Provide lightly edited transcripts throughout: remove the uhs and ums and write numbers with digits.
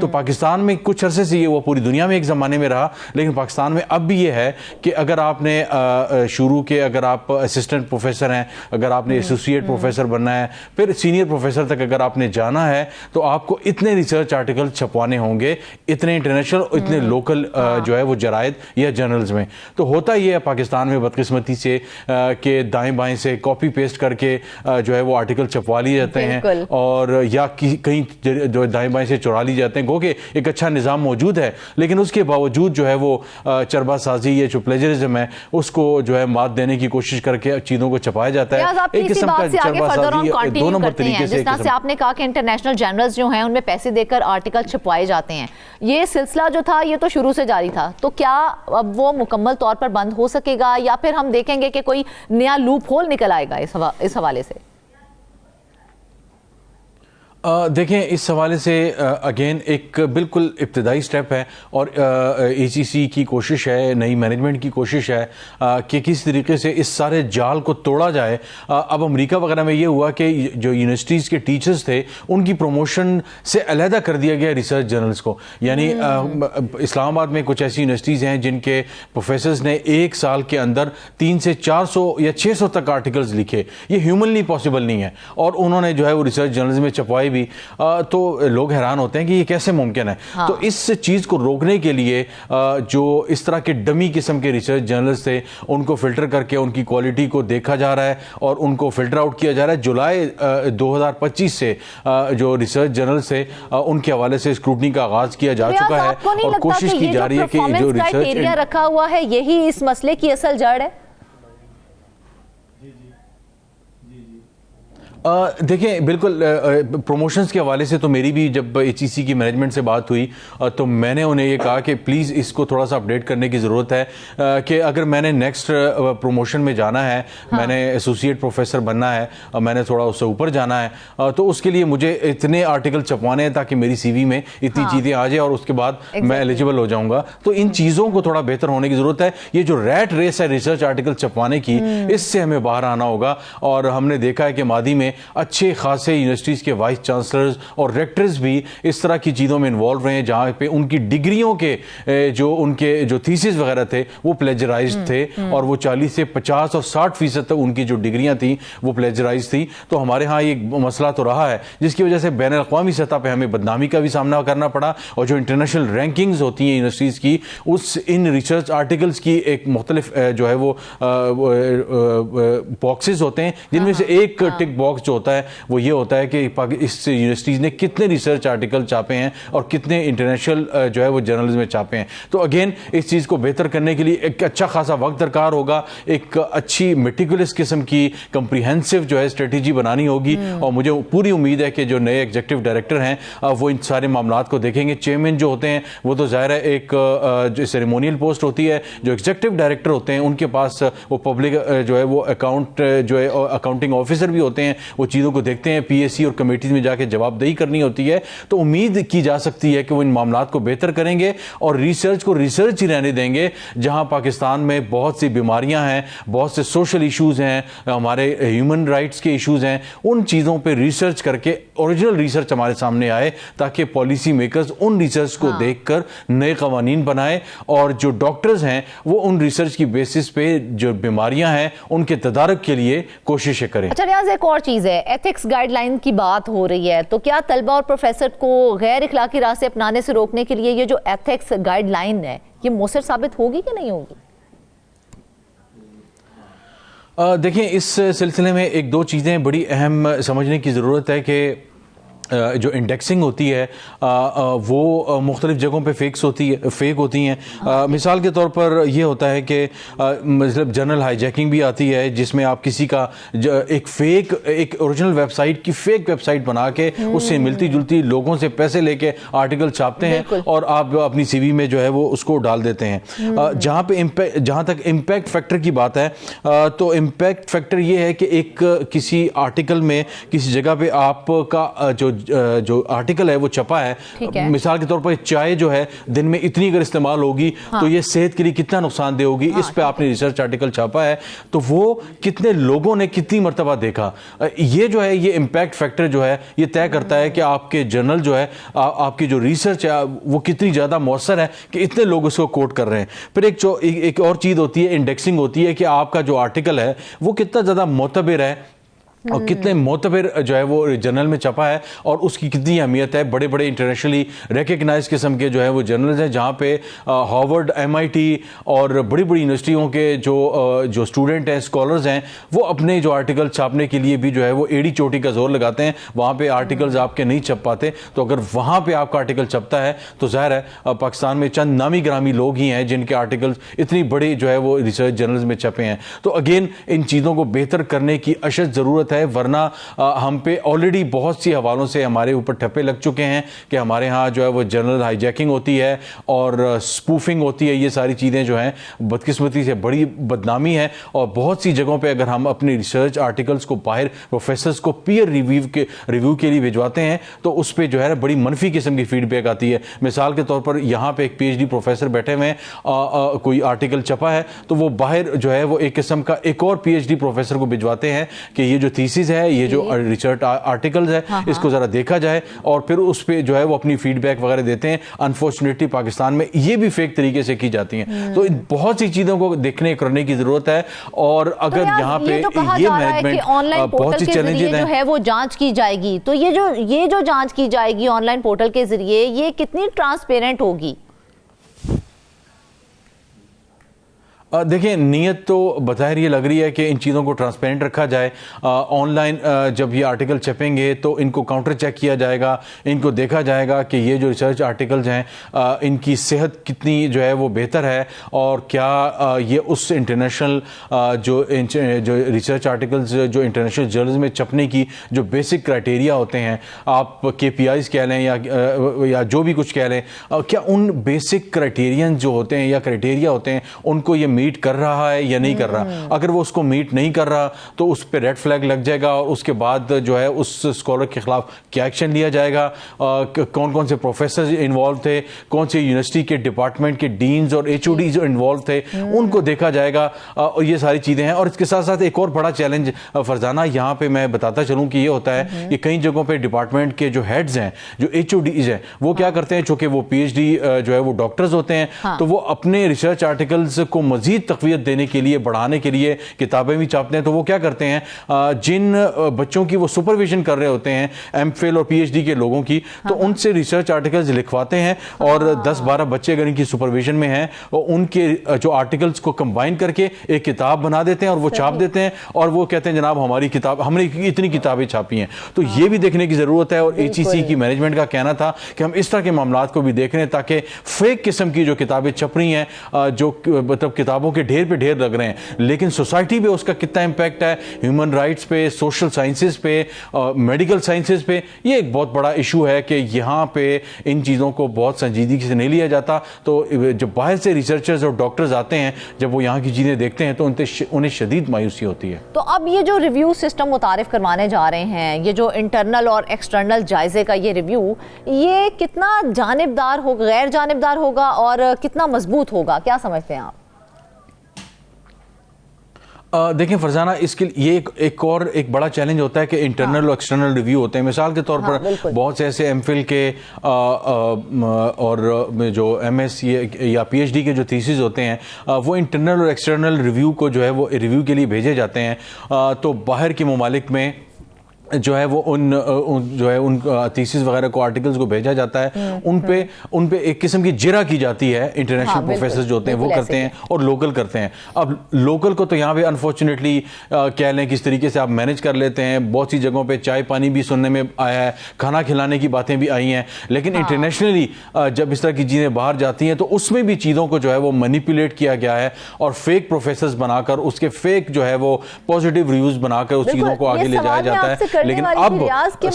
تو پاکستان میں کچھ عرصے سے یہ وہ پوری دنیا میں ایک زمانے میں رہا, لیکن پاکستان میں اب بھی یہ ہے کہ اگر آپ نے شروع کے, اگر آپ اسسٹنٹ پروفیسر ہیں, اگر آپ نے ایسوسیٹ پروفیسر بننا ہے, پھر سینئر پروفیسر تک اگر آپ نے جانا ہے, تو آپ کو اتنے ریسرچ آرٹیکل چھپوانے ہوں گے, اتنے انٹرنیشنل, اتنے لوکل جو ہے وہ جرائد یا جرنلز میں. تو ہوتا یہ ہے پاکستان میں بدقسمتی سے کہ دائیں بائیں سے کاپی پیسٹ کر کے جو ہے وہ آرٹیکل چھپوا لیے جاتے ہیں, اور یا کہیں جو دائیں بائیں سے چرا لی جاتے ہیں. گو کہ ایک اچھا نظام موجود ہے, لیکن اس کے باوجود جو ہے وہ چربا سازی, یہ جو پلیجرزم ہے, اس کو جو ہے مات دینے کی کوشش کر کے چیزوں کو چھپایا جاتا ہے. ایک قسم کا چربا سازی دو نمبر طریقے سے. جس طرح سے آپ نے کہا کہ انٹرنیشنل جرنلز جو ہیں ان میں پیسے دے کر آرٹیکل چھپوائے جاتے ہیں, یہ سلسلہ جو تھا یہ تو شروع سے جاری تھا, تو کیا اب وہ مکمل طور پر بند ہو سکے گا, یا پھر ہم دیکھیں گے کہ کوئی نیا لوپ ہول نکل آئے گا اس حوالے سے؟ دیکھیں, اس حوالے سے اگین ایک بالکل ابتدائی سٹیپ ہے, اور اے جی سی کی کوشش ہے, نئی مینجمنٹ کی کوشش ہے کہ کس طریقے سے اس سارے جال کو توڑا جائے. اب امریکہ وغیرہ میں یہ ہوا کہ جو یونیورسٹیز کے ٹیچرز تھے ان کی پروموشن سے علیحدہ کر دیا گیا ریسرچ جرنلز کو. یعنی اسلام آباد میں کچھ ایسی یونیورسٹیز ہیں جن کے پروفیسرز نے ایک سال کے اندر 300 سے 400 یا 600 تک آرٹیکلز لکھے. یہ ہیومنلی پاسبل نہیں ہے, اور انہوں نے جو ہے وہ ریسرچ جرنلز میں چھپوائے بھی. تو لوگ حیران ہوتے ہیں کہ یہ کیسے ممکن ہے. تو اس چیز کو روکنے کے لیے جو اس طرح کے ڈمی قسم کے ریسرچ جرنلز تھے ان کو فلٹر کر کے ان کی کوالٹی کو دیکھا جا رہا ہے, اور ان کو فلٹر آؤٹ کیا جا رہا ہے. جولائی 2025 سے جو ریسرچ جرنلز تھے ان کے حوالے سے اسکروٹنی کا آغاز کیا جا چکا ہے, اور کوشش کی جا رہی ہے کہ جو ریسرچ رکھا ہوا ہے یہی اس مسئلے کی اصل جڑ ہے. دیکھیں, بالکل پروموشنز کے حوالے سے تو میری بھی جب ایچ ای سی کی مینجمنٹ سے بات ہوئی تو میں نے انہیں یہ کہا کہ پلیز اس کو تھوڑا سا اپڈیٹ کرنے کی ضرورت ہے کہ اگر میں نے نیکسٹ پروموشن میں جانا ہے, میں نے ایسوسیٹ پروفیسر بننا ہے, میں نے تھوڑا اس سے اوپر جانا ہے, تو اس کے لیے مجھے اتنے آرٹیکل چھپوانے ہیں تاکہ میری سی وی میں اتنی چیزیں آ جائیں اور اس کے بعد میں ایلیجیبل ہو جاؤں گا. تو ان چیزوں کو تھوڑا بہتر ہونے کی ضرورت ہے. یہ جو ریٹ ریس ہے ریسرچ آرٹیکل چھپوانے کی, اس سے ہمیں باہر آنا ہوگا. اور ہم نے دیکھا ہے کہ ماضی میں اچھے خاصے یونیورسٹیز کے وائس چانسلرز اور ریکٹرز بھی اس طرح کی چیزوں میں انوالو رہے ہیں جہاں پہ ان کی ڈگریوں کے ان کے جو تھیسز وغیرہ تھے وہ پلیجرائزڈ تھے, اور وہ 40 سے 50 اور 60% تک ان کی جو ڈگریاں تھیں وہ پلیجرائز تھیں. تو ہمارے ہاں یہ مسئلہ تو رہا ہے جس کی وجہ سے بین الاقوامی سطح پہ ہمیں بدنامی کا بھی سامنا کرنا پڑا, اور جو انٹرنیشنل رینکنگز ہوتی ہیں یونیورسٹیز کی, ان ریسرچ آرٹیکلز کی ایک مختلف جو ہے وہ باکسز ہوتے ہیں, جن میں سے ایک ٹک باکس جو ہوتا ہے وہ یہ ہوتا ہے کہ اس یونیورسٹیز نے کتنے ریسرچ آرٹیکل چھاپے ہیں اور کتنے انٹرنیشنل جو ہے وہ جرنلز میں چھاپے ہیں. تو اگین اس چیز کو بہتر کرنے کے لیے ایک اچھا خاصا وقت درکار ہوگا, ایک اچھی میٹیکولس قسم کی کمپریہنسو جو ہے اسٹریٹجی بنانی ہوگی. اور مجھے پوری امید ہے کہ جو نئے ایگزیکٹو ڈائریکٹر ہیں وہ ان سارے معاملات کو دیکھیں گے. چیئرمین جو ہوتے ہیں وہ تو ظاہر ہے ایک سیریمونیل پوسٹ ہوتی ہے, جو ایگزیکٹو ڈائریکٹر ہوتے ہیں ان کے پاس وہ پبلک جو ہے وہ اکاؤنٹ جو ہے اکاؤنٹنگ آفیسر بھی ہوتے ہیں, وہ چیزوں کو دیکھتے ہیں, پی ایس سی اور کمیٹیز میں جا کے جواب دہی کرنی ہوتی ہے. تو امید کی جا سکتی ہے کہ وہ ان معاملات کو بہتر کریں گے اور ریسرچ کو ریسرچ ہی رہنے دیں گے. جہاں پاکستان میں بہت سی بیماریاں ہیں, بہت سے سوشل ایشوز ہیں, ہمارے ہیومن رائٹس کے ایشوز ہیں, ان چیزوں پہ ریسرچ کر کے اوریجنل ریسرچ ہمارے سامنے آئے تاکہ پالیسی میکرز ان ریسرچ کو دیکھ کر نئے قوانین بنائے, اور جو ڈاکٹرز ہیں وہ ان ریسرچ کی بیسس پہ جو بیماریاں ہیں ان کے تدارک کے لیے کوششیں کریں. اچھا ریاض, ایک اور چیز ہے, ایتھکس گائیڈ لائن کی بات ہو رہی ہے, تو کیا طلبہ اور پروفیسر کو غیر اخلاقی راہ سے اپنانے سے روکنے کے لیے یہ جو ایتھکس گائیڈ لائن ہے یہ مؤثر ثابت ہوگی کہ نہیں ہوگی؟ دیکھیں, اس سلسلے میں ایک دو چیزیں بڑی اہم سمجھنے کی ضرورت ہے کہ جو انڈیکسنگ ہوتی ہے وہ مختلف جگہوں پہ فیک ہوتی ہیں. مثال کے طور پر یہ ہوتا ہے کہ مطلب جنرل ہائی جیکنگ بھی آتی ہے جس میں آپ کسی کا ایک اوریجنل ویب سائٹ کی فیک ویب سائٹ بنا کے اس سے ملتی جلتی لوگوں سے پیسے لے کے آرٹیکل چھاپتے ہیں اور آپ اپنی سی وی میں جو ہے وہ اس کو ڈال دیتے ہیں. جہاں تک امپیکٹ فیکٹر کی بات ہے تو امپیکٹ فیکٹر یہ ہے کہ ایک کسی آرٹیکل میں کسی جگہ پہ آپ کا جو جو آرٹیکل ہے وہ چھپا ہے, مثال کے طور پر چائے جو ہے دن میں اتنی اگر استعمال ہوگی تو یہ صحت کے لیے کتنا نقصان دہ ہوگی, اس پہ آپ نے ریسرچ آرٹیکل چھاپا ہے, تو وہ کتنے لوگوں نے کتنی مرتبہ دیکھا. یہ جو ہے یہ امپیکٹ فیکٹر جو ہے یہ طے کرتا ہے کہ آپ کے جرنل جو ہے, آپ کی جو ریسرچ ہے وہ کتنی زیادہ مؤثر ہے کہ اتنے لوگ اس کو کوٹ کر رہے ہیں. پھر ایک اور چیز ہوتی ہے, انڈیکسنگ ہوتی ہے, کہ آپ کا جو آرٹیکل ہے وہ کتنا زیادہ معتبر ہے اور کتنے معتبر جو ہے وہ جرنل میں چھپا ہے اور اس کی کتنی اہمیت ہے. بڑے بڑے انٹرنیشنلی ریکگنائز قسم کے جو ہے وہ جرنلز ہیں, جہاں پہ ہارورڈ, MIT اور بڑی بڑی یونیورسٹیوں کے جو اسٹوڈنٹ ہیں, اسکالرز ہیں, وہ اپنے جو آرٹیکل چھاپنے کے لیے بھی جو ہے وہ ایڑی چوٹی کا زور لگاتے ہیں. وہاں پہ آرٹیکلز آپ کے نہیں چھپ پاتے, تو اگر وہاں پہ آپ کا آرٹیکل چھپتا ہے تو ظاہر ہے پاکستان میں چند نامی گرامی لوگ ہی ہیں جن کے آرٹیکلز اتنی بڑی جو ہے وہ ریسرچ جرنلز میں چھپے ہیں. تو اگین ان چیزوں کو بہتر کرنے کی اشد ضرورت ہے, ورنہ ہم پہ آلریڈی بہت سی حوالوں سے ہمارے اوپر ٹھپے لگ چکے ہیں کہ ہمارے ہاں جو ہے وہ جنرل ہائی جیکنگ ہوتی ہے اور سپوفنگ ہوتی ہے. یہ ساری چیزیں جو ہیں بدقسمتی سے بڑی بدنامی ہے, اور بہت سی جگہوں پہ اگر ہم اپنی ریسرچ آرٹیکلز کو باہر پروفیسرز کو پیئر ریویو کے لیے بھجواتے ہیں تو اس پہ جو ہے بڑی منفی قسم کی فیڈ بیک آتی ہے. مثال کے طور پر یہاں پہ ایک PhD پروفیسر بیٹھے ہوئے ہیں, کوئی آرٹیکل چھپا ہے تو وہ باہر جو ہے وہ ایک قسم کا ایک اور PhD پروفیسر کو بھجواتے ہیں کہ یہ جو تھیسز ہے, یہ جو ریسرچ آرٹیکلز ہے, اس کو ذرا دیکھا جائے, اور پھر اس پہ جو ہے وہ اپنی فیڈ بیک وغیرہ دیتے ہیں. انفارچونیٹلی پاکستان میں یہ بھی فیک طریقے سے کی جاتی ہیں. تو بہت سی چیزوں کو دیکھنے کرنے کی ضرورت ہے, اور اگر یہاں پہ یہ مینجمنٹ بہت سی چیلنجز ہیں, جو ہے وہ جانچ کی جائے گی, تو یہ جو جانچ کی جائے گی آن لائن پورٹل کے ذریعے, یہ کتنی ٹرانسپیرنٹ ہوگی؟ دیکھیں نیت تو بظاہر یہ لگ رہی ہے کہ ان چیزوں کو ٹرانسپیرنٹ رکھا جائے. آن لائن جب یہ آرٹیکل چھپیں گے تو ان کو کاؤنٹر چیک کیا جائے گا, ان کو دیکھا جائے گا کہ یہ جو ریسرچ آرٹیکلز ہیں ان کی صحت کتنی جو ہے وہ بہتر ہے, اور کیا یہ اس انٹرنیشنل جو ریسرچ آرٹیکلز جو انٹرنیشنل جرنلز میں چھپنے کی جو بیسک کرائٹیریا ہوتے ہیں, آپ KPIs کہہ لیں یا جو بھی کچھ کہہ لیں, کیا ان بیسک کرائٹیرین جو ہوتے ہیں یا کرائٹیریا ہوتے ہیں ان کو یہ میٹ کر رہا ہے یا نہیں کر رہا. اگر وہ اس کو میٹ نہیں کر رہا تو اس پہ ریڈ فلیگ لگ جائے گا, اور اس کے بعد جو ہے اس اسکالر کے خلاف کیا ایکشن لیا جائے گا, کون کون سے پروفیسرز انوالو تھے, کون سے یونیورسٹی کے ڈپارٹمنٹ کے ڈینز اور HODs انوالو تھے, ان کو دیکھا جائے گا. اور یہ ساری چیزیں ہیں. اور اس کے ساتھ ساتھ ایک اور بڑا چیلنج فرزانہ یہاں پہ میں بتاتا چلوں کہ یہ ہوتا ہے کہ کئی جگہوں پہ ڈپارٹمنٹ کے جو ہیڈز ہیں, جو HODs ہیں, وہ کیا کرتے ہیں, چونکہ وہ PhD جو ہے وہ ڈاکٹرز ہوتے ہیں, تو وہ اپنے ریسرچ آرٹیکلز کو مزید تقویت دینے کے لیے, بڑھانے کے لیے کتابیں بھی چھاپتے ہیں. تو وہ کیا کرتے ہیں, جن بچوں کی وہ سپرویژن کر رہے ہوتے ہیں MPhil اور PhD کے لوگوں کی, تو ان سے ریسرچ آرٹیکلز لکھواتے ہیں, اور 10-12 بچے اگر ان کی سپرویژن میں ہیں, ان کے جو آرٹیکلز کو کمبائن کر کے ایک کتاب بنا دیتے ہیں اور وہ چھاپ دیتے ہیں, اور وہ کہتے ہیں جناب ہماری کتاب, ہم نے اتنی کتابیں چھاپی ہیں. تو یہ بھی دیکھنے کی ضرورت ہے, اور HEC کی مینجمنٹ کا کہنا تھا کہ ہم اس طرح کے معاملات کو بھی دیکھ رہے ہیں تاکہ فیک قسم کی جو کتابیں چھپ رہی ہیں, جو مطلب کتابوں کے ڈھیر پہ ڈھیر لگ رہے ہیں, لیکن سوسائٹی پہ اس کا کتنا امپیکٹ ہے, ہیومن رائٹس پہ, سوشل سائنسز پہ, میڈیکل سائنسز پہ, یہ ایک بہت بڑا ایشو ہے کہ یہاں پہ ان چیزوں کو بہت سنجیدگی سے نہیں لیا جاتا. تو جب باہر سے ریسرچرز اور ڈاکٹرز آتے ہیں, جب وہ یہاں کی چیزیں دیکھتے ہیں تو انہیں شدید مایوسی ہوتی ہے. تو اب یہ جو ریویو سسٹم متعارف کروانے جا رہے ہیں, یہ جو انٹرنل اور ایکسٹرنل جائزے کا یہ ریویو, یہ کتنا جانبدار ہوگا, غیر جانبدار ہوگا, اور کتنا مضبوط ہوگا, کیا سمجھتے ہیں آپ؟ دیکھیں فرزانہ, اس کے یہ ایک اور ایک بڑا چیلنج ہوتا ہے کہ انٹرنل اور ایکسٹرنل ریویو ہوتے ہیں. مثال کے طور پر بہت سے ایسے MPhil کے اور جو MS یا PhD کے جو تھیسز ہوتے ہیں, وہ انٹرنل اور ایکسٹرنل ریویو کو جو ہے وہ ریویو کے لیے بھیجے جاتے ہیں. تو باہر کے ممالک میں جو ہے وہ ان تھیسز وغیرہ کو, آرٹیکلز کو بھیجا جاتا ہے, ان پہ ایک قسم کی جرا کی جاتی ہے. انٹرنیشنل پروفیسرز جو ہوتے ہیں وہ کرتے ہیں, اور لوکل کرتے ہیں. اب لوکل کو تو یہاں پہ انفارچونیٹلی کہہ لیں کس طریقے سے آپ مینج کر لیتے ہیں. بہت سی جگہوں پہ چائے پانی بھی سننے میں آیا ہے, کھانا کھلانے کی باتیں بھی آئی ہیں, لیکن انٹرنیشنلی جب اس طرح کی چیزیں باہر جاتی ہیں تو اس میں بھی چیزوں کو جو ہے وہ مینیپولیٹ کیا گیا ہے, اور فیک پروفیسرز بنا کر اس کے فیک جو ہے وہ پازیٹیو ریویوز بنا کر اس چیزوں کو آگے لے جایا جاتا ہے. لیکن اب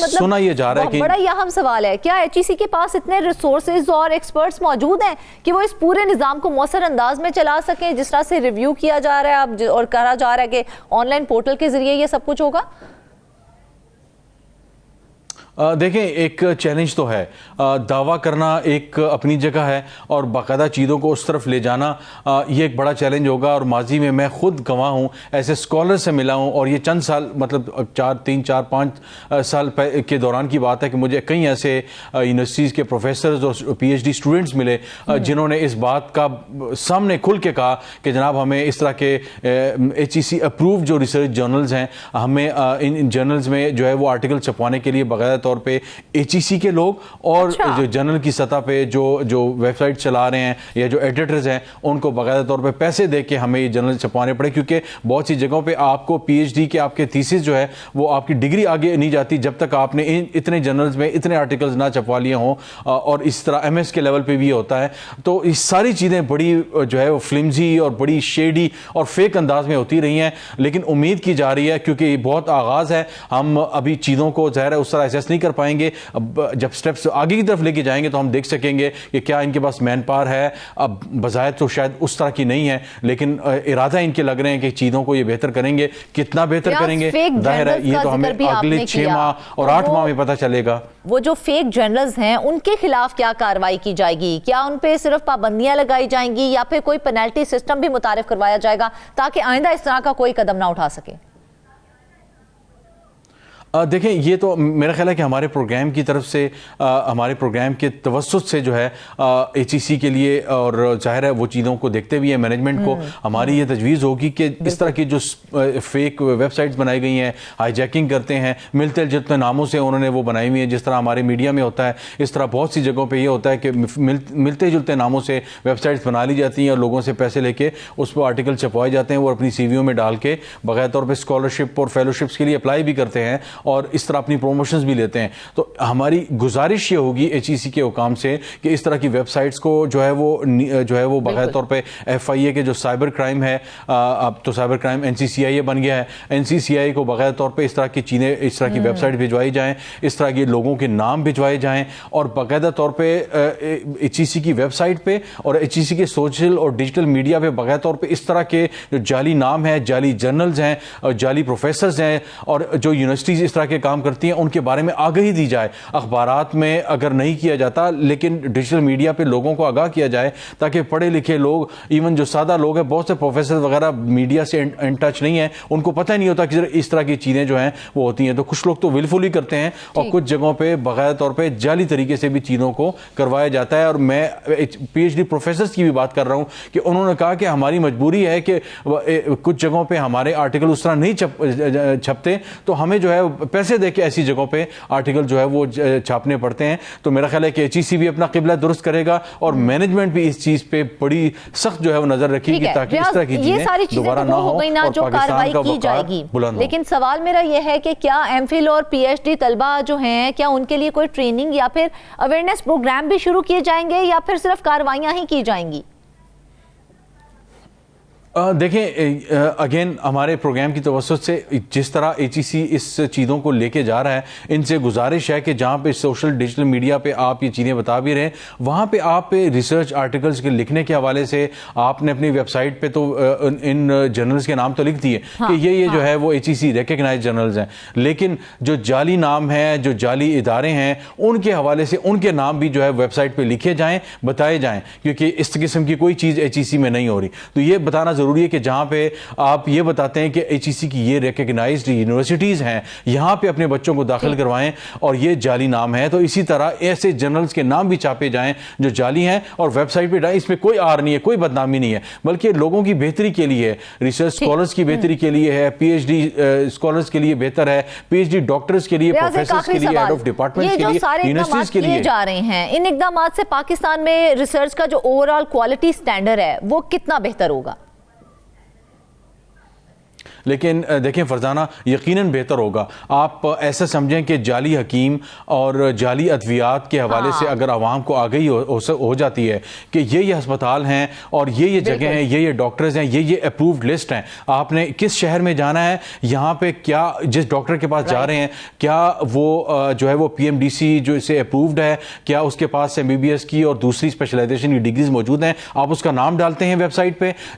سنا یہ جا رہا ہے کہ بڑا یہ اہم سوال ہے, کیا HEC کے پاس اتنے ریسورسز اور ایکسپرٹس موجود ہیں کہ وہ اس پورے نظام کو مؤثر انداز میں چلا سکیں, جس طرح سے ریویو کیا جا رہا ہے اب اور کہا جا رہا ہے کہ آن لائن پورٹل کے ذریعے یہ سب کچھ ہوگا؟ دیکھیں ایک چیلنج تو ہے، دعویٰ کرنا ایک اپنی جگہ ہے اور باقاعدہ چیزوں کو اس طرف لے جانا یہ ایک بڑا چیلنج ہوگا. اور ماضی میں میں خود گواہ ہوں، ایسے اسکالر سے ملا ہوں، اور یہ چند سال مطلب 3-4-5 سال کے دوران کی بات ہے کہ مجھے کئی ایسے یونیورسٹیز کے پروفیسرز اور پی ایچ ڈی اسٹوڈنٹس ملے جنہوں نے اس بات کا سامنے کھل کے کہا کہ جناب ہمیں اس طرح کے ایچ ای سی اپروو جو ریسرچ جرنلز ہیں، ہمیں ان جرنلز میں جو ہے وہ آرٹیکل چھپوانے کے لیے باقاعدہ طور پہ ایچ ای سی کے لوگ اور جو جرنل کی سطح پہ جو ویب سائٹ چلا رہے ہیں یا جو ایڈیٹرز ہیں ان کو باقاعدہ طور پہ پیسے دے کے ہمیں یہ جرنل چھپوانے پڑے، کیونکہ بہت سی جگہوں پہ آپ کو پی ایچ ڈی کے آپ کے تھیسس جو ہے وہ آپ کی ڈگری آگے نہیں جاتی جب تک آپ نے اتنے جرنلز میں اتنے آرٹیکلز نہ چھپوا لیے ہوں. اور اس طرح ایم ایس کے لیول پہ بھی ہوتا ہے. تو اس ساری چیزیں بڑی جو ہے وہ فلمزی اور بڑی شیڈی اور فیک انداز میں ہوتی رہی ہیں، لیکن امید کی جا رہی ہے کیونکہ یہ بہت آغاز ہے، ہم ابھی چیزوں کو ظاہر ہے اس طرح ایسیس نہیں کر پائیں گے. اب جب سٹیپس آگے کی طرف لے کے جائیں گے تو ہم دیکھ سکیں گے کہ کیا ان کے پاس مین پاور ہے. اب بظاہر تو شاید اس طرح کی نہیں ہے، لیکن ارادہ ان کے لگ رہے ہیں کہ چیزوں کو یہ بہتر کریں گے. کتنا بہتر کریں گے ظاہر ہے یہ تو ہمیں اگلے 6 ماہ اور 8 ماہ میں پتہ چلے گا. وہ جو فیک جرنلز ہیں ان کے خلاف کیا کارروائی کی جائے گی؟ کیا ان پہ صرف پابندیاں لگائی جائیں گی یا پھر کوئی پینلٹی سسٹم بھی متعارف کروایا جائے گا تاکہ آئندہ اس طرح کا کوئی قدم نہ اٹھا سکے؟ دیکھیں یہ تو میرا خیال ہے کہ ہمارے پروگرام کی طرف سے، ہمارے پروگرام کے توسط سے جو ہے ایچ ای سی کے لیے، اور ظاہر ہے وہ چیزوں کو دیکھتے بھی ہیں مینجمنٹ کو، ہماری یہ تجویز ہوگی کہ اس طرح کی جو فیک ویب سائٹس بنائی گئی ہیں، ہائی جیکنگ کرتے ہیں، ملتے جلتے ناموں سے انہوں نے وہ بنائی ہوئی ہیں، جس طرح ہمارے میڈیا میں ہوتا ہے اس طرح بہت سی جگہوں پہ یہ ہوتا ہے کہ ملتے جلتے ناموں سے ویب سائٹس بنا لی جاتی ہیں اور لوگوں سے پیسے لے کے اس پہ آرٹیکل چھپوائے جاتے ہیں، وہ اپنی سی ویوں میں ڈال کے باقاعدہ طور پہ اسکالرشپ اور فیلوشپس کے لیے اپلائی بھی کرتے ہیں اور اس طرح اپنی پروموشنز بھی لیتے ہیں. تو ہماری گزارش یہ ہوگی ایچ ای سی کے حکام سے کہ اس طرح کی ویب سائٹس کو جو ہے وہ باقاعدہ طور پہ ایف آئی اے کے جو سائبر کرائم ہے، اب تو سائبر کرائم این سی سی آئی اے بن گیا ہے، این سی سی آئی اے کو باقاعدہ طور پہ اس طرح کی چیزیں، اس طرح کی ویب سائٹ بھجوائی جائیں، اس طرح کے لوگوں کے نام بھجوائے جائیں، اور باقاعدہ طور پہ ایچ ای سی کی ویب سائٹ پہ اور ایچ ای سی کے سوشل اور ڈیجیٹل میڈیا پہ باقاعدہ طور پہ اس طرح کے جو جعلی نام ہیں، جعلی جرنلز ہیں اور جعلی پروفیسرز ہیں اور جو یونیورسٹیز اس طرح کے کام کرتی ہیں ان کے بارے میں آگہی دی جائے. اخبارات میں اگر نہیں کیا جاتا لیکن ڈیجیٹل میڈیا پہ لوگوں کو آگاہ کیا جائے تاکہ پڑھے لکھے لوگ، ایون جو سادہ لوگ ہیں، بہت سے پروفیسر وغیرہ میڈیا سے ان ٹچ نہیں ہیں، ان کو پتہ نہیں ہوتا کہ اس طرح کی چیزیں جو ہیں وہ ہوتی ہیں. تو کچھ لوگ تو ولفلی کرتے ہیں اور کچھ جگہوں پہ باقاعدہ طور پہ جعلی طریقے سے بھی چیزوں کو کروایا جاتا ہے. اور میں پی ایچ ڈی پروفیسرز کی بھی بات کر رہا ہوں کہ انہوں نے کہا کہ ہماری مجبوری ہے کہ کچھ جگہوں پہ ہمارے آرٹیکل اس طرح نہیں چھپتے تو ہمیں جو ہے پیسے دے کے ایسی جگہوں پہ آرٹیکل جو ہے وہ چھاپنے پڑتے ہیں. تو میرا خیال ہے کہ ایچ ای سی بھی اپنا قبلہ درست کرے گا اور مینجمنٹ بھی اس چیز پہ بڑی سخت جو ہے وہ نظر رکھے گی تاکہ اس طرح کی چیزیں دوبارہ نہ ہو اور پاکستان کا وقار بلند ہو. لیکن سوال میرا یہ ہے کہ کیا ایم فل اور پی ایچ ڈی طلبہ جو ہیں کیا ان کے لیے کوئی ٹریننگ یا پھر اویئرنیس پروگرام بھی شروع کیے جائیں گے یا پھر صرف کاروائیاں ہی کی جائیں گی؟ دیکھیں اگین ہمارے پروگرام کی توسط سے جس طرح ایچ ای سی اس چیزوں کو لے کے جا رہا ہے، ان سے گزارش ہے کہ جہاں پہ سوشل ڈیجیٹل میڈیا پہ آپ یہ چیزیں بتا بھی رہے ہیں وہاں پہ آپ ریسرچ آرٹیکلز کے لکھنے کے حوالے سے آپ نے اپنی ویب سائٹ پہ تو ان جرنلز کے نام تو لکھ دیے کہ یہ جو ہے وہ ایچ ای سی ریکگنائز جرنلز ہیں، لیکن جو جعلی نام ہیں، جو جعلی ادارے ہیں، ان کے حوالے سے ان کے نام بھی جو ہے ویب سائٹ پہ لکھے جائیں، بتائے جائیں، کیونکہ اس قسم کی کوئی چیز ایچ ای سی میں نہیں ہو رہی. تو یہ بتانا ضروری ہے کہ جہاں پہ آپ یہ بتاتے ہیں کہ ایچ ای سی کی یہ ریکگنائزڈ یونیورسٹیز ہیں یہاں پہ اپنے بچوں کو داخل کروائیں اور یہ جعلی نام ہے، تو اسی طرح ایسے جرنلز کے نام بھی چھاپے جائیں جو جعلی ہیں اور ویب سائٹ پہ ڈالیں. اس میں کوئی آر نہیں ہے، کوئی بدنامی نہیں ہے، بلکہ لوگوں کی بہتری کے لیے، ریسرچ اسکالرز کی بہتری کے لیے ہے، پی ایچ ڈی اسکالرز کے لیے بہتر ہے، پی ایچ ڈی ڈاکٹرز کے لیے، پروفیسرز کے لیے، ہیڈ آف ڈپارٹمنٹس کے لیے، یونیورسٹیز کے لیے جا رہے ہیں. ان اقدامات سے پاکستان میں ریسرچ کا جو اوور آل کوالٹی سٹینڈرڈ ہے وہ کتنا بہتر ہوگا؟ لیکن دیکھیں فرزانہ، یقیناً بہتر ہوگا. آپ ایسا سمجھیں کہ جعلی حکیم اور جعلی ادویات کے حوالے سے اگر عوام کو آگہی ہو جاتی ہے کہ یہ ہسپتال ہیں اور یہ جگہ ہیں، یہ ڈاکٹرز ہیں، یہ اپرووڈ لسٹ ہیں، آپ نے کس شہر میں جانا ہے، یہاں پہ کیا جس ڈاکٹر کے پاس جا رہے ہیں کیا وہ جو ہے وہ پی ایم ڈی سی جو اسے اپرووڈ ہے، کیا اس کے پاس ایم بی بی ایس کی اور دوسری اسپیشلائزیشن کی ڈگریز موجود ہیں، آپ اس کا نام ڈالتے ہیں ویب سائٹ پہ.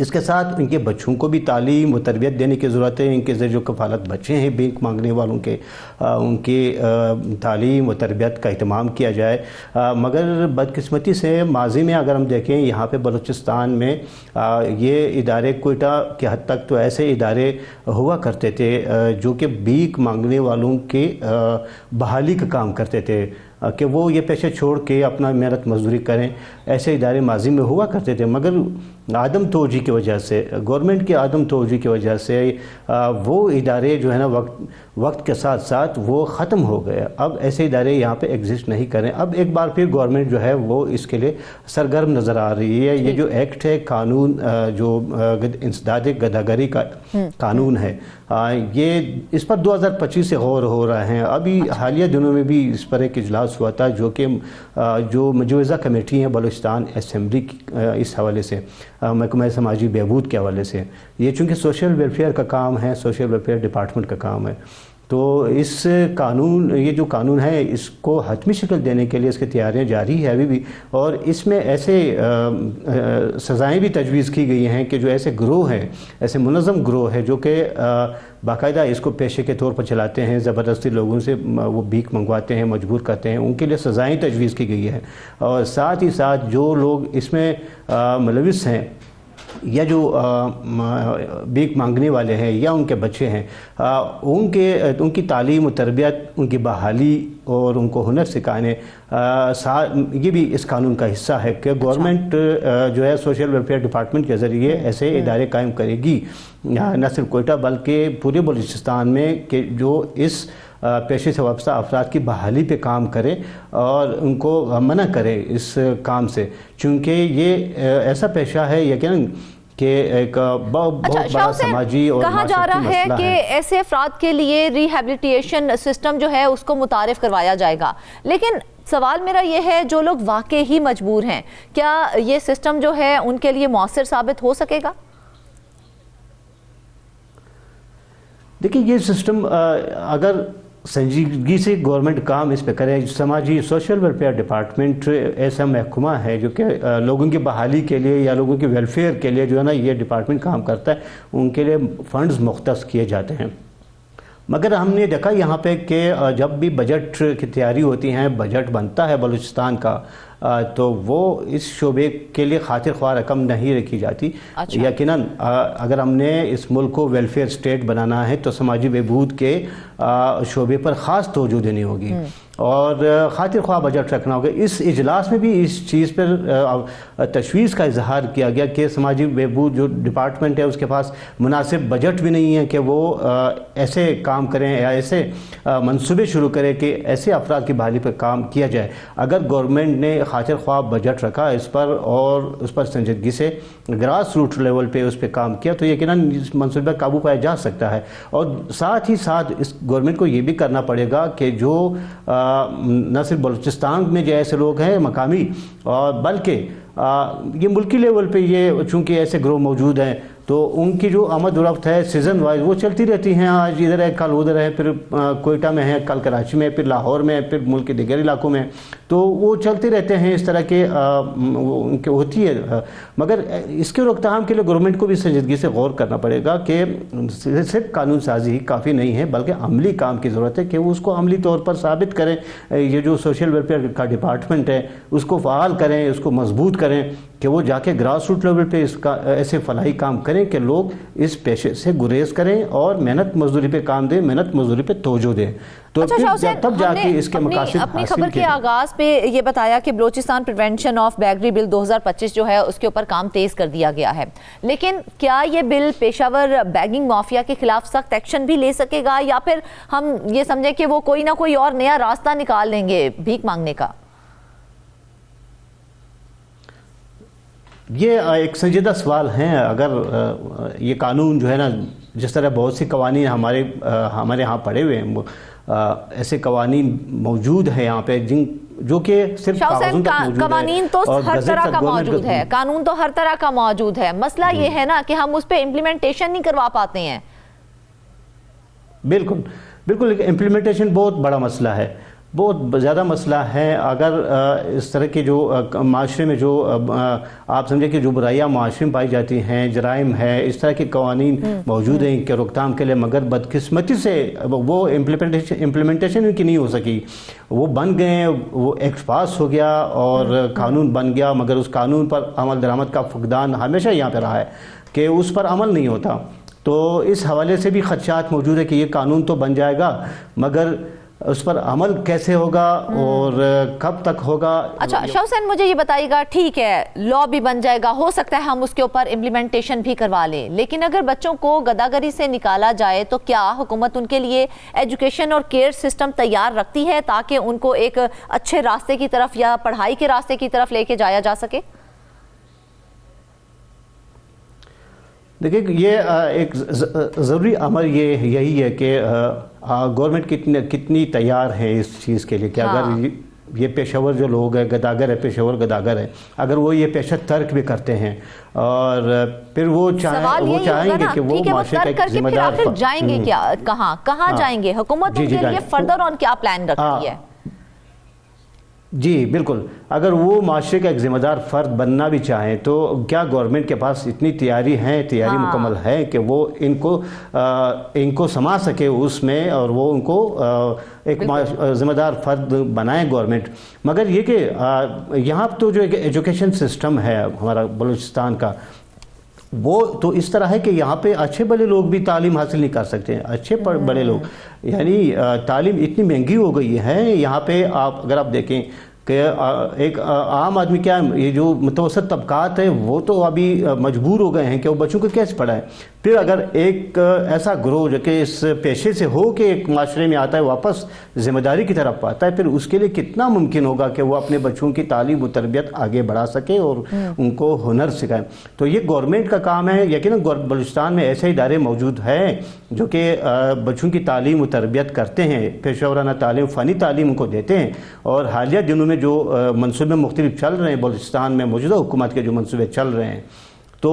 اس کے ساتھ ان کے بچوں کو بھی تعلیم و تربیت دینے کی ضرورت ہے. ان کے جو کفالت بچے ہیں بینک مانگنے والوں کے, ان کی تعلیم و تربیت کا اہتمام کیا جائے. مگر بدقسمتی سے ماضی میں اگر ہم دیکھیں یہاں پہ بلوچستان میں یہ ادارے کوئٹہ کے حد تک تو ایسے ادارے ہوا کرتے تھے جو کہ بھیک مانگنے والوں کی بحالی کا کام کرتے تھے کہ وہ یہ پیشے چھوڑ کے اپنا محنت مزدوری کریں. ایسے ادارے ماضی میں ہوا کرتے تھے, مگر عدم توجہ کی وجہ سے, گورنمنٹ کی عدم توجہ کی وجہ سے وہ ادارے جو ہے نا وقت کے ساتھ ساتھ وہ ختم ہو گئے. اب ایسے ادارے یہاں پہ ایگزسٹ نہیں کریں. اب ایک بار پھر گورنمنٹ جو ہے وہ اس کے لیے سرگرم نظر آ رہی ہے. یہ جو ایکٹ ہے, قانون جو انسداد گداگری کا قانون ہے, یہ اس پر 2025 سے غور ہو رہا ہے. ابھی حالیہ دنوں میں بھی اس پر ایک اجلاس ہوا تھا جو کہ جو مجوزہ کمیٹی ہیں بلوچستان اسمبلی اس حوالے سے, محکمہ سماجی بہبود کے حوالے سے, یہ چونکہ سوشل ویلفیئر کا کام ہے, سوشل ویلفیئر ڈپارٹمنٹ کا کام ہے, تو اس قانون, یہ جو قانون ہے اس کو حتمی شکل دینے کے لیے اس کی تیاریاں جاری ہے ابھی بھی. اور اس میں ایسے سزائیں بھی تجویز کی گئی ہیں کہ جو ایسے گروہ ہیں, ایسے منظم گروہ ہے جو کہ باقاعدہ اس کو پیشے کے طور پر چلاتے ہیں, زبردستی لوگوں سے وہ بھیک منگواتے ہیں, مجبور کرتے ہیں, ان کے لیے سزائیں تجویز کی گئی ہیں. اور ساتھ ہی ساتھ جو لوگ اس میں ملوث ہیں یا جو بھیک مانگنے والے ہیں یا ان کے بچے ہیں, ان کی تعلیم و تربیت, ان کی بحالی اور ان کو ہنر سکھانے, یہ بھی اس قانون کا حصہ ہے کہ گورنمنٹ جو ہے سوشل ویلفیئر ڈپارٹمنٹ کے ذریعے ایسے ادارے قائم کرے گی, نہ صرف کوئٹہ بلکہ پورے بلوچستان میں, کہ جو اس پیشے سے وابستہ افراد کی بحالی پہ کام کرے اور ان کو منع کرے اس کام سے, چونکہ یہ ایسا پیشہ ہے یقیناً کہ ایک بہت بڑا سماجی اور کہا جا رہا ہے کہ ایسے افراد کے لیے ریہیبلیٹیشن سسٹم جو ہے اس کو متعارف کروایا جائے گا. لیکن سوال میرا یہ ہے, جو لوگ واقعی ہی مجبور ہیں, کیا یہ سسٹم جو ہے ان کے لیے مؤثر ثابت ہو سکے گا؟ دیکھیں, یہ سسٹم اگر سنجیدگی سے گورنمنٹ کام اس پہ کرے, سماجی سوشل ویلفیئر ڈپارٹمنٹ ایسا محکمہ ہے جو کہ لوگوں کی بحالی کے لیے یا لوگوں کے ویلفیئر کے لیے جو ہے نا یہ ڈپارٹمنٹ کام کرتا ہے, ان کے لیے فنڈز مختص کیے جاتے ہیں. مگر ہم نے دیکھا یہاں پہ کہ جب بھی بجٹ کی تیاری ہوتی ہیں, بجٹ بنتا ہے بلوچستان کا, تو وہ اس شعبے کے لیے خاطر خواہ رقم نہیں رکھی جاتی. یقیناً اگر ہم نے اس ملک کو ویلفیئر اسٹیٹ بنانا ہے تو سماجی بہبود کے شعبے پر خاص توجہ دینی ہوگی اور خاطر خواہ بجٹ رکھنا ہوگا. اس اجلاس میں بھی اس چیز پر تشویش کا اظہار کیا گیا کہ سماجی بہبود جو ڈپارٹمنٹ ہے اس کے پاس مناسب بجٹ بھی نہیں ہے کہ وہ ایسے کام کریں یا ایسے منصوبے شروع کریں کہ ایسے افراد کی بحالی پر کام کیا جائے. اگر گورنمنٹ نے خاطر خواہ بجٹ رکھا اس پر اور اس پر سنجیدگی سے گراس روٹ لیول پہ اس پہ کام کیا تو یقیناً اس منصوبے پر قابو پایا جا سکتا ہے. اور ساتھ ہی ساتھ اس گورنمنٹ کو یہ بھی کرنا پڑے گا کہ جو نہ صرف بلوچستان میں جو ایسے لوگ ہیں مقامی, اور بلکہ یہ ملکی لیول پہ یہ چونکہ ایسے گروہ موجود ہیں تو ان کی جو آمد و رفت ہے سیزن وائز وہ چلتی رہتی ہیں. آج ادھر ہے, کل ادھر ہے, پھر کوئٹہ میں ہے, کل کراچی میں, پھر لاہور میں, پھر ملک کے دیگر علاقوں میں, تو وہ چلتے رہتے ہیں اس طرح کے ان کے ہوتی ہے. مگر اس کے روک تھام کے لیے گورنمنٹ کو بھی سنجیدگی سے غور کرنا پڑے گا کہ صرف قانون سازی کافی نہیں ہے بلکہ عملی کام کی ضرورت ہے کہ وہ اس کو عملی طور پر ثابت کریں. یہ جو سوشل ویلفیئر کا ڈپارٹمنٹ ہے اس کو فعال کریں, اس کو مضبوط کریں کہ وہ جا کے گراس روٹ لیول پہ اس کا ایسے فلاحی کام کریں کہ لوگ اس پیشے سے گریز کریں اور محنت مزدوری پہ کام دیں, محنت مزدوری پہ توجہ دیں. تو تب جا کے اس کے مقاصد اپنی خبر کے آغاز پہ یہ بتایا کہ بلوچستان پریونشن آف بیگری بل 2025 جو ہے اس کے اوپر کام تیز کر دیا گیا ہے, لیکن کیا یہ بل پیشہ ور بیگنگ مافیا کے خلاف سخت ایکشن بھی لے سکے گا, یا پھر ہم یہ سمجھیں کہ وہ کوئی نہ کوئی اور نیا راستہ نکال لیں گے بھیک مانگنے کا؟ یہ ایک سنجیدہ سوال ہے. اگر یہ قانون جو ہے نا, جس طرح بہت سی قوانین ہمارے ہاں پڑے ہوئے ہیں, ایسے قوانین موجود ہیں یہاں پہ جو کہ صرف کاغذوں تک موجود ہے. قوانین تو ہر طرح کا موجود ہے, قانون تو ہر طرح کا موجود ہے, مسئلہ یہ ہے نا کہ ہم اس پہ امپلیمنٹیشن نہیں کروا پاتے ہیں. بالکل بالکل, امپلیمنٹیشن بہت بڑا مسئلہ ہے. بہت زیادہ مسئلہ ہے. اگر اس طرح کے جو معاشرے میں جو آپ سمجھیں کہ جو برائیاں معاشرے میں پائی جاتی ہیں, جرائم ہے, اس طرح کے قوانین موجود ہیں کہ روک تھام کے لیے, مگر بدقسمتی سے وہ امپلیمنٹیشن ان کی نہیں ہو سکی. وہ بن گئے ہیں, وہ ایکٹ پاس ہو گیا اور قانون بن گیا, مگر اس قانون پر عمل درآمد کا فقدان ہمیشہ یہاں پہ رہا ہے کہ اس پر عمل نہیں ہوتا. تو اس حوالے سے بھی خدشات موجود ہے کہ یہ قانون تو بن جائے گا, مگر اس پر عمل کیسے ہوگا اور کب تک ہوگا. اچھا شاہ حسین, مجھے یہ بتائیے گا, ٹھیک ہے لا بھی بن جائے گا, ہو سکتا ہے ہم اس کے اوپر امپلیمنٹیشن بھی کروا لیں, لیکن اگر بچوں کو گداگری سے نکالا جائے تو کیا حکومت ان کے لیے ایجوکیشن اور کیئر سسٹم تیار رکھتی ہے تاکہ ان کو ایک اچھے راستے کی طرف یا پڑھائی کے راستے کی طرف لے کے جایا جا سکے؟ دیکھیں, یہ ایک ضروری امر یہی ہے کہ گورنمنٹ کتنی تیار ہے اس چیز کے لیے کہ اگر یہ پیشہ ور جو لوگ ہیں, گداگر ہے, پیشہ ور گداگر ہے, اگر وہ یہ پیشہ ترک بھی کرتے ہیں اور پھر وہ چاہیں گے کہ وہ معاشرے کا ایک ذمہ دار, پھر جائیں گے کیا, کہاں جائیں گے؟ حکومت ان کے لیے فردر آن کیا پلان رکھتی ہے؟ جی بالکل, اگر وہ معاشرے کا ایک ذمہ دار فرد بننا بھی چاہیں تو کیا گورنمنٹ کے پاس اتنی تیاری مکمل ہے کہ وہ ان کو سما سکے اس میں اور وہ ان کو ایک ذمہ دار فرد بنائیں گورنمنٹ. مگر یہ کہ یہاں تو جو ایجوکیشن سسٹم ہے ہمارا بلوچستان کا, وہ تو اس طرح ہے کہ یہاں پہ اچھے بڑے لوگ بھی تعلیم حاصل نہیں کر سکتے ہیں. اچھے بڑے لوگ, یعنی تعلیم اتنی مہنگی ہو گئی ہے یہاں پہ. اگر آپ دیکھیں کہ ایک عام آدمی کیا, یہ جو متوسط طبقات ہیں وہ تو ابھی مجبور ہو گئے ہیں کہ وہ بچوں کو کیسے پڑھائیں. پھر اگر ایک ایسا گروہ جو کہ اس پیشے سے ہو کے ایک معاشرے میں آتا ہے, واپس ذمہ داری کی طرف آتا ہے, پھر اس کے لیے کتنا ممکن ہوگا کہ وہ اپنے بچوں کی تعلیم و تربیت آگے بڑھا سکے اور ان کو ہنر سکھائیں. تو یہ گورنمنٹ کا کام ہے. یقیناً بلوچستان میں ایسے ادارے موجود ہیں جو کہ بچوں کی تعلیم و تربیت کرتے ہیں, پیشہ ورانہ تعلیم, فنی تعلیم ان کو دیتے ہیں. اور حالیہ دنوں میں جو منصوبے مختلف چل رہے ہیں بلوچستان میں, موجودہ حکومت کے جو منصوبے چل رہے ہیں, تو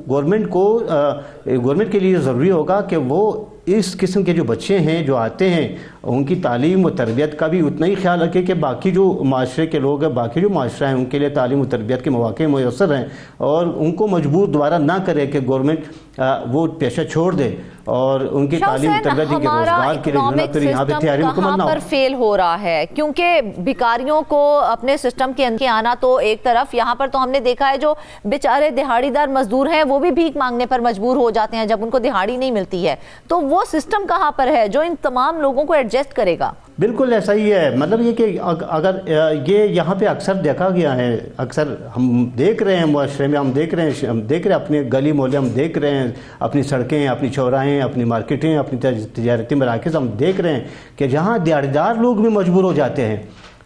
گورنمنٹ کے لیے ضروری ہوگا کہ وہ اس قسم کے جو بچے ہیں جو آتے ہیں ان کی تعلیم و تربیت کا بھی اتنا ہی خیال رکھے کہ باقی جو معاشرے کے لوگ ہیں, باقی جو معاشرہ ہیں, ان کے لیے تعلیم و تربیت کے مواقع میسر ہیں, اور ان کو مجبور دوبارہ نہ کرے کہ گورنمنٹ وہ پیشہ چھوڑ دے اور ان کی تعلیم و تربیت کے روزگار کے لیے پھر یہاں پہ تیاری مکمل نہ ہو. پر فیل ہو رہا ہے کیونکہ بھکاریوں کو اپنے سسٹم کے اندر آنا تو ایک طرف, یہاں پر تو ہم نے دیکھا ہے جو بیچارے دہاڑی دار مزدور ہیں وہ بھی بھیک مانگنے پر مجبور ہو جاتے ہیں جب ان کو دہاڑی نہیں ملتی ہے. تو وہ سسٹم کہاں پر ہے جو ان تمام لوگوں کو ایڈجسٹ کرے گا؟ بالکل ایسا ہی ہے. مطلب یہ کہ اگر یہ یہاں پہ اکثر دیکھا گیا ہے, اکثر ہم دیکھ رہے ہیں معاشرے میں, ہم دیکھ رہے ہیں اپنے گلی محلے, ہم دیکھ رہے ہیں اپنی سڑکیں, اپنی چوراہیں, اپنی مارکیٹیں, اپنی تجارتی مراکز, ہم دیکھ رہے ہیں کہ جہاں دیہڑیدار لوگ بھی مجبور ہو جاتے ہیں,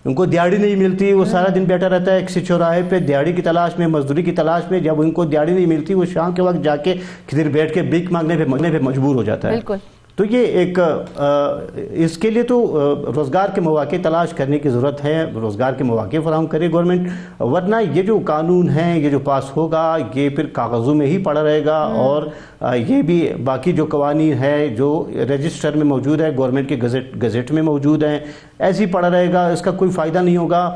ان کو دیہڑی نہیں ملتی, وہ سارا دن بیٹھا رہتا ہے کسی چوراہے پہ دیہڑی کی تلاش میں, مزدوری کی تلاش میں. جب ان کو دیہڑی نہیں ملتی وہ شام کے وقت جا کے کدھر بیٹھ کے بھیک مانگنے پہ مجبور ہو جاتا ہے. بالکل. تو یہ ایک اس کے لیے تو روزگار کے مواقع تلاش کرنے کی ضرورت ہے, روزگار کے مواقع فراہم کرے گورنمنٹ, ورنہ یہ جو قانون ہے یہ جو پاس ہوگا یہ پھر کاغذوں میں ہی پڑا رہے گا. اور یہ بھی باقی جو قوانین ہے جو رجسٹر میں موجود ہے, گورنمنٹ کے گزٹ میں موجود ہیں, ایسے ہی پڑا رہے گا, اس کا کوئی فائدہ نہیں ہوگا.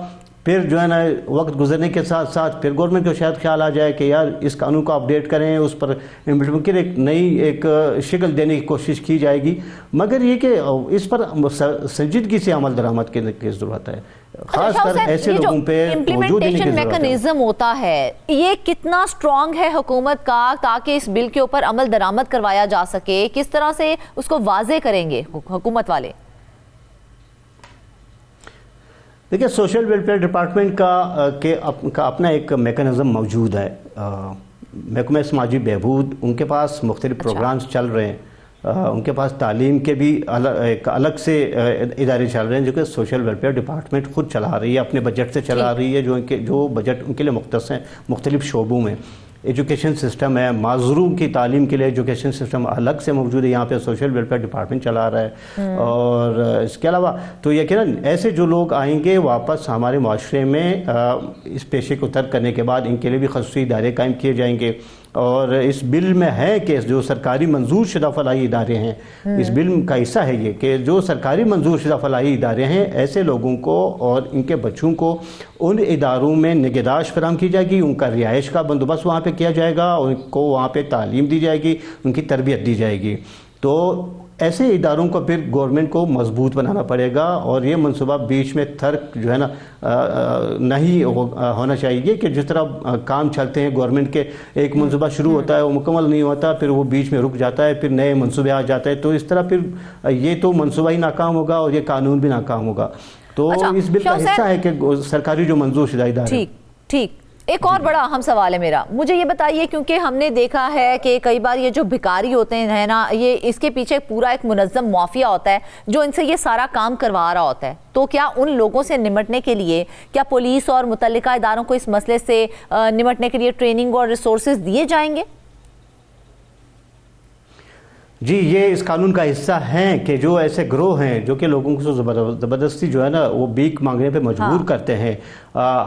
پھر جو ہے نا وقت گزرنے کے ساتھ ساتھ پھر گورنمنٹ کو شاید خیال آ جائے کہ یار اس قانون کو اپڈیٹ کریں, اس پر ممکن ایک نئی شکل دینے کی کوشش کی جائے گی. مگر یہ کہ اس پر سنجیدگی سے عمل درآمد کی ضرورت ہے, خاص کر ایسے لوگوں پہ موجود دینے کی ضرورت ہے. میکنزم ہوتا ہے یہ کتنا سٹرونگ ہے حکومت کا تاکہ اس بل کے اوپر عمل درآمد کروایا جا سکے, کس طرح سے اس کو واضح کریں گے حکومت والے؟ دیکھیں, سوشل ویلفیئر ڈپارٹمنٹ کا اپنا ایک میکنزم موجود ہے. محکمہ سماجی بہبود, ان کے پاس مختلف پروگرامز چل رہے ہیں, ان کے پاس تعلیم کے بھی ایک الگ سے ادارے چل رہے ہیں جو کہ سوشل ویلفیئر ڈپارٹمنٹ خود چلا رہی ہے, اپنے بجٹ سے چلا رہی ہے, جو بجٹ ان کے لیے مختص ہیں مختلف شعبوں میں. ایجوکیشن سسٹم ہے, معذوروں کی تعلیم کے لیے ایجوکیشن سسٹم الگ سے موجود ہے, یہاں پہ سوشل ویلفیئر ڈپارٹمنٹ چلا رہا ہے. اور اس کے علاوہ تو یقیناً ایسے جو لوگ آئیں گے واپس ہمارے معاشرے میں اس پیشے کو ترک کرنے کے بعد, ان کے لیے بھی خصوصی ادارے قائم کیے جائیں گے. اور اس بل میں ہے کہ جو سرکاری منظور شدہ فلاحی ادارے ہیں، اس بل کا حصہ ہے یہ کہ جو سرکاری منظور شدہ فلاحی ادارے ہیں ایسے لوگوں کو اور ان کے بچوں کو ان اداروں میں نگہداشت فراہم کی جائے گی، ان کا رہائش کا بندوبست وہاں پہ کیا جائے گا، ان کو وہاں پہ تعلیم دی جائے گی، ان کی تربیت دی جائے گی۔ تو ایسے اداروں کو پھر گورنمنٹ کو مضبوط بنانا پڑے گا، اور یہ منصوبہ بیچ میں ترک جو ہے نا نہیں ہونا چاہیے کہ جس طرح کام چلتے ہیں گورنمنٹ کے، ایک منصوبہ شروع ہوتا ہے وہ مکمل نہیں ہوتا، پھر وہ بیچ میں رک جاتا ہے، پھر نئے منصوبے آ جاتے ہیں، تو اس طرح پھر یہ تو منصوبہ ہی ناکام ہوگا اور یہ قانون بھی ناکام ہوگا۔ تو اس بل کا حصہ ہے کہ سرکاری جو منظور شدہ ادارے۔ ٹھیک، ایک اور بڑا اہم سوال ہے میرا، مجھے یہ بتائیے، کیونکہ ہم نے دیکھا ہے کہ کئی بار یہ جو بھکاری ہوتے ہیں نا، یہ اس کے پیچھے پورا ایک منظم مافیا ہوتا ہے جو ان سے یہ سارا کام کروا رہا ہوتا ہے، تو کیا ان لوگوں سے نمٹنے کے لیے کیا پولیس اور متعلقہ اداروں کو اس مسئلے سے نمٹنے کے لیے ٹریننگ اور ریسورسز دیے جائیں گے؟ جی، یہ اس قانون کا حصہ ہیں کہ جو ایسے گروہ ہیں جو کہ لوگوں کو زبردستی جو ہے نا وہ بھیک مانگنے پہ مجبور کرتے ہیں،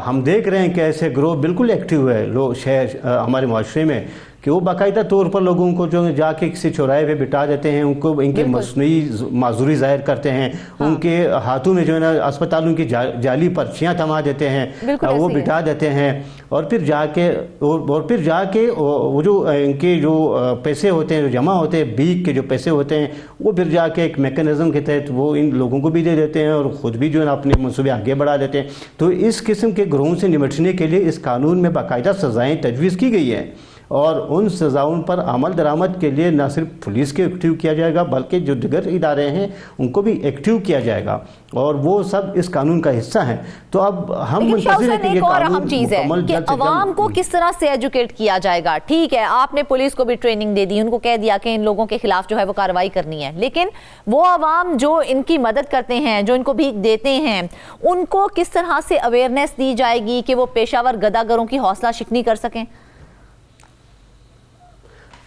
ہم دیکھ رہے ہیں کہ ایسے گروہ بالکل ایکٹیو ہے لوگ شہر ہمارے معاشرے میں، کہ وہ باقاعدہ طور پر لوگوں کو جو جا کے کسی چوراہے پہ بٹھا دیتے ہیں، ان کو ان کے مصنوعی معذوری ظاہر کرتے ہیں، ان کے ہاتھوں میں جو ہے نا اسپتالوں کی جعلی پرچیاں تھما دیتے ہیں، وہ بٹھا دیتے ہیں، اور پھر جا کے وہ جو ان کے جو پیسے ہوتے ہیں جو جمع ہوتے ہیں، بھیک کے جو پیسے ہوتے ہیں، وہ پھر جا کے ایک میکانزم کے تحت وہ ان لوگوں کو بھی دے دیتے ہیں اور خود بھی جو ہے نا اپنے منصوبے آگے بڑھا دیتے ہیں۔ تو اس قسم کے گروہوں سے نمٹنے کے لیے اس قانون میں باقاعدہ سزائیں تجویز کی گئی ہیں، اور ان سزاؤں پر عمل درآمد کے لیے نہ صرف پولیس کے ایکٹیو کیا جائے گا بلکہ جو دیگر ادارے ہیں ان کو بھی ایکٹیو کیا جائے گا، اور وہ سب اس قانون کا حصہ ہیں۔ تو اب ہم منتظر ہیں کہ یہ قانون مکمل کہ عوام کو کس طرح سے ایجوکیٹ کیا جائے گا۔ ٹھیک ہے، آپ نے پولیس کو بھی ٹریننگ دے دی، ان کو کہہ دیا کہ ان لوگوں کے خلاف جو ہے وہ کارروائی کرنی ہے، لیکن وہ عوام جو ان کی مدد کرتے ہیں، جو ان کو بھیک دیتے ہیں، ان کو کس طرح سے اویئرنیس دی جائے گی کہ وہ پیشہ ور گداگروں کی حوصلہ شکنی کر سکیں؟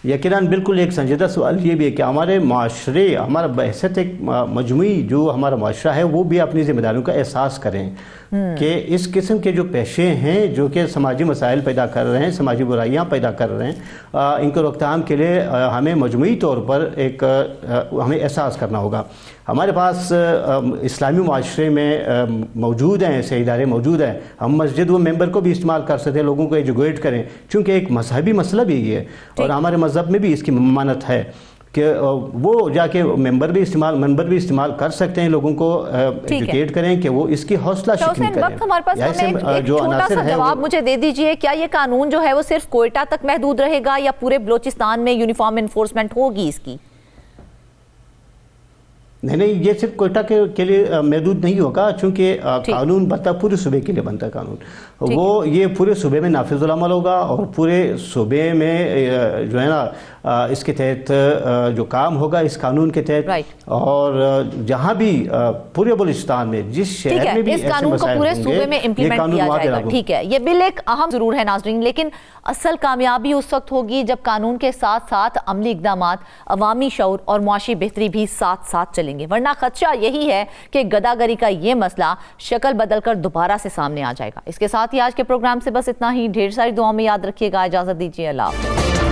یقیناً بالکل ایک سنجیدہ سوال یہ بھی ہے کہ ہمارے معاشرے، ہمارا بحثیت ایک مجموعی جو ہمارا معاشرہ ہے وہ بھی اپنی ذمہ داریوں کا احساس کریں کہ اس قسم کے جو پیشے ہیں جو کہ سماجی مسائل پیدا کر رہے ہیں، سماجی برائیاں پیدا کر رہے ہیں، ان کو روک تھام کے لیے ہمیں مجموعی طور پر ہمیں احساس کرنا ہوگا۔ ہمارے پاس اسلامی معاشرے میں موجود ہیں ایسے ادارے موجود ہیں، ہم مسجد و ممبر کو بھی استعمال کر سکتے ہیں، لوگوں کو ایجوکیٹ کریں، چونکہ ایک مذہبی مسئلہ بھی یہ ہے اور ہمارے مذہب میں بھی اس کی ممانعت ہے کہ وہ جا کے منبر بھی استعمال کر سکتے ہیں، لوگوں کو ایجوکیٹ کریں کہ وہ اس کی حوصلہ شکنی کریں۔ وقت ہمارے پاس، ایک چھوٹا سا جواب مجھے دے دیجئے، کیا یہ قانون جو ہے وہ صرف کوئٹہ تک محدود رہے گا یا پورے بلوچستان میں یونیفارم انفورسمنٹ ہوگی اس کی؟ نہیں، یہ صرف کوئٹہ کے لیے محدود نہیں ہوگا، چونکہ قانون بنتا پورے صوبے کے لیے بنتا ہے قانون، وہ یہ پورے صوبے میں نافذ العمل ہوگا، اور پورے صوبے میں جو ہے نا اس کے تحت جو کام ہوگا اس قانون کے تحت، اور جہاں بھی پورے بلوچستان میں جس شہر میں بھی اس قانون کو پورے صوبے میں امپلیمنٹ کیا جائے گا۔ ٹھیک ہے، یہ بل ایک اہم ضرور ہے ناظرین، لیکن اصل کامیابی اس وقت ہوگی جب قانون کے ساتھ ساتھ عملی اقدامات، عوامی شعور اور معاشی بہتری بھی ساتھ ساتھ چلیں گے، ورنہ خدشہ یہی ہے کہ گداگری کا یہ مسئلہ شکل بدل کر دوبارہ سے سامنے آ جائے گا۔ اس کے ساتھ ہی آج کے پروگرام سے بس اتنا ہی، ڈھیر ساری دعاؤں میں یاد رکھیے گا، اجازت دیجیے، اللہ حافظ۔